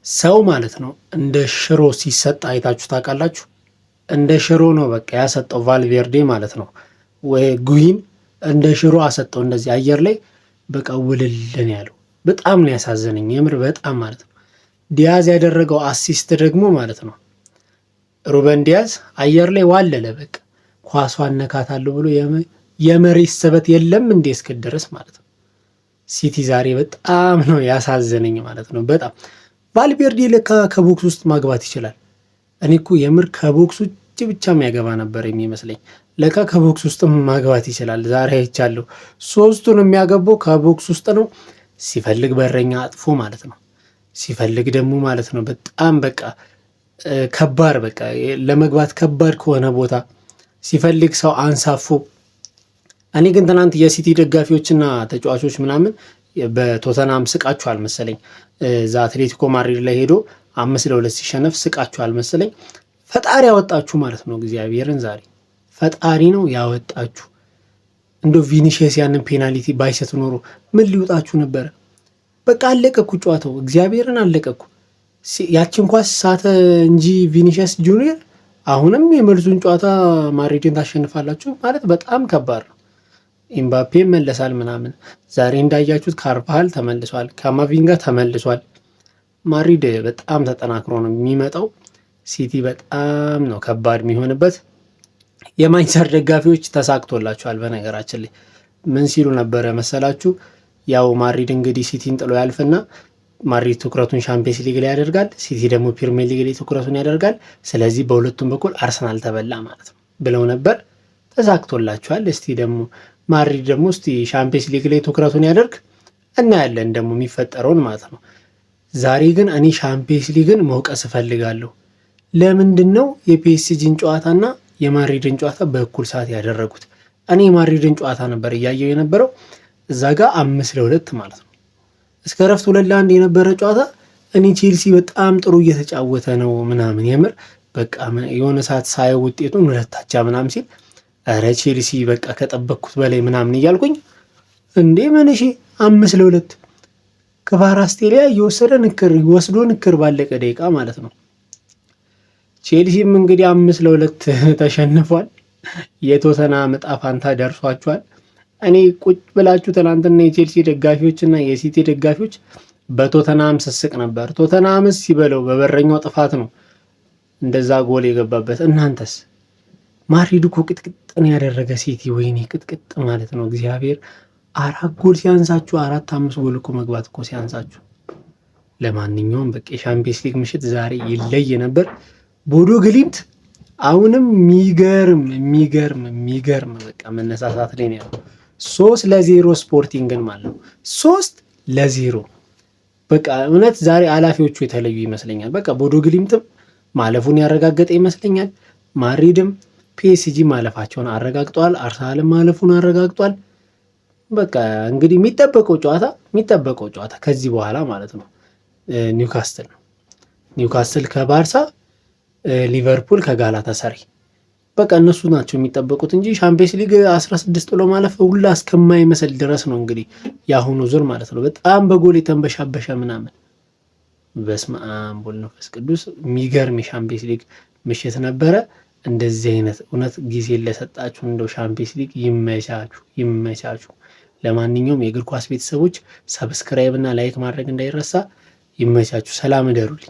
ሰው ማለት ነው እንደ ሽሮ ሲሰጥ አይታችሁ ታውቃላችሁ? እንደ ሽሮ ነው በቃ ያሰጠው ቫልቬርዴ ማለት ነው። ወይ ጉይን እንደ ሽሮ አሰጠው እንደዚህ አየር ላይ በቃ ውልልን ያለው በጣም ነው ያሳዘነኝ። የምር በጣም ማለት ነው። ዲያዝ ያደረገው አሲስት ደግሞ ማለት ነው ሩበን ዲያዝ አየር ላይ ዋለለ በቃ ኳሷን ነካታለሁ ብሎ የመሬት ስበት የለም እንዴ እስክል ድረስ ማለት ነው። ሲቲ ዛሬ በጣም ነው ያሳዘነኝ ማለት ነው። በጣም ቫልቬርዴ ለካ ከቦክስ ውስጥ ማግባት ይችላል። እኔ እኮ የምር ከቦክስ ውጭ ብቻ የሚያገባ ነበር የሚመስለኝ። ለካ ከቦክስ ውስጥ ማግባት ይችላል። ዛሬ አይቻለሁ። ሶስቱን የሚያገባው ከቦክስ ውስጥ ነው። ሲፈልግ በረኛ አጥፎ ማለት ነው። ሲፈልግ ደግሞ ማለት ነው በጣም በቃ ከባድ በቃ ለመግባት ከባድ ከሆነ ቦታ ሲፈልግ ሰው አንሳፎ። እኔ ግን ትናንት የሲቲ ደጋፊዎችና ተጫዋቾች ምናምን በቶተናም ስቃችኋል መሰለኝ። እዛ አትሌቲኮ ማድሪድ ላይ ሄዶ 5-2 ሲሸነፍ ስቃችኋል መሰለኝ። ፈጣሪ ያወጣችሁ ማለት ነው። እግዚአብሔርን ዛሬ ፈጣሪ ነው ያወጣችሁ። እንዶ ቪኒሺየስ ያንን ፔናልቲ ባይሰጥ ኖሮ ምን ሊወጣችሁ ነበረ? በቃ አለቀኩ ጨዋታው። እግዚአብሔርን አለቀኩ። ያችን ኳስ ሳተ እንጂ ቪኒሺየስ ጁኒየር አሁንም የመልሱን ጨዋታ ማድሪድን ታሸንፋላችሁ ማለት በጣም ከባድ ነው። ኤምባፔ መለሳል ምናምን። ዛሬ እንዳያችሁት ካርቫሃል ተመልሷል፣ ካማቪንጋ ተመልሷል። ማድሪድ በጣም ተጠናክሮ ነው የሚመጣው። ሲቲ በጣም ነው ከባድ የሚሆንበት። የማንቸስተር ደጋፊዎች ተሳክቶላቸዋል። በነገራችን ላይ ምን ሲሉ ነበረ መሰላችሁ? ያው ማድሪድ እንግዲህ ሲቲን ጥሎ ያልፍና ማድሪድ ትኩረቱን ሻምፒየንስ ሊግ ላይ ያደርጋል፣ ሲቲ ደግሞ ፕሪሚየር ሊግ ላይ ትኩረቱን ያደርጋል። ስለዚህ በሁለቱም በኩል አርሰናል ተበላ ማለት ነው ብለው ነበር። ተሳክቶላቸዋል። እስቲ ደግሞ ማድሪድ ደግሞ እስቲ ሻምፒየንስ ሊግ ላይ ትኩረቱን ያደርግ እናያለን ደግሞ የሚፈጠረውን ማለት ነው። ዛሬ ግን እኔ ሻምፒየንስ ሊግን መውቀስ እፈልጋለሁ። ለምንድን ነው የፒኤስጂን ጨዋታና የማድሪድን ጨዋታ በእኩል ሰዓት ያደረጉት? እኔ የማድሪድን ጨዋታ ነበር እያየው የነበረው። እዛ ጋር 5-2 ማለት ነው እስከ ረፍት 2-1 የነበረ ጨዋታ። እኔ ቼልሲ በጣም ጥሩ እየተጫወተ ነው ምናምን የምር በቃ የሆነ ሰዓት ሳየው ውጤቱን 2-0 ምናምን ሲል ኧረ ቼልሲ በቃ ከጠበቅኩት በላይ ምናምን እያልኩኝ እንዴ ምን እሺ 5-2 ከቫራስቴሊያ እየወሰደ ወስዶ ንክር ባለቀ ደቂቃ ማለት ነው። ቼልሲም እንግዲህ 5-2 ተሸንፏል። የቶተንሃም ዕጣ ፈንታ ደርሷቸዋል። እኔ ቁጭ ብላችሁ ትናንትና የቼልሲ ደጋፊዎች እና የሲቲ ደጋፊዎች በቶተንሃም ስስቅ ነበር። ቶተንሃምስ ሲበለው በበረኛው ጥፋት ነው እንደዛ ጎል የገባበት። እናንተስ? ማድሪድ እኮ ቅጥቅጥን ያደረገ ሲቲ ወይኔ ቅጥቅጥ ማለት ነው። እግዚአብሔር 4 ጎል ሲያንሳችሁ 4-5 ጎል እኮ መግባት እኮ ሲያንሳችሁ። ለማንኛውም በቃ የሻምፒየንስ ሊግ ምሽት ዛሬ ይለይ ነበር። ቦዶ ግሊምት አሁንም የሚገርም በቃ መነሳሳት ላይ ነው። 3-0 ስፖርቲንግን ማለት ነው 3-0 በቃ እውነት ዛሬ አላፊዎቹ የተለዩ ይመስለኛል። በቃ ቦዶ ግሊምትም ማለፉን ያረጋገጠ ይመስለኛል። ማድሪድም ፒኤስጂ ማለፋቸውን አረጋግጧል። አርሰናልም ማለፉን አረጋግጧል። በቃ እንግዲህ የሚጠበቀው ጨዋታ ከዚህ በኋላ ማለት ነው ኒውካስትል ከባርሳ፣ ሊቨርፑል ከጋላታሳሪ በቃ እነሱ ናቸው የሚጠበቁት እንጂ ሻምፒየንስ ሊግ 16 ጥሎ ማለፍ ሁላ እስከማይመስል ድረስ ነው እንግዲህ የአሁኑ ዙር ማለት ነው። በጣም በጎል የተንበሻበሸ ምናምን። በስመ አብ ወወልድ ወመንፈስ ቅዱስ። የሚገርም የሻምፒየንስ ሊግ ምሽት ነበረ። እንደዚህ አይነት እውነት ጊዜ ለሰጣችሁ እንደው ሻምፒየንስ ሊግ ይመቻችሁ። ለማንኛውም የእግር ኳስ ቤተሰቦች ሰብስክራይብ እና ላይክ ማድረግ እንዳይረሳ። ይመቻችሁ። ሰላም እደሩልኝ።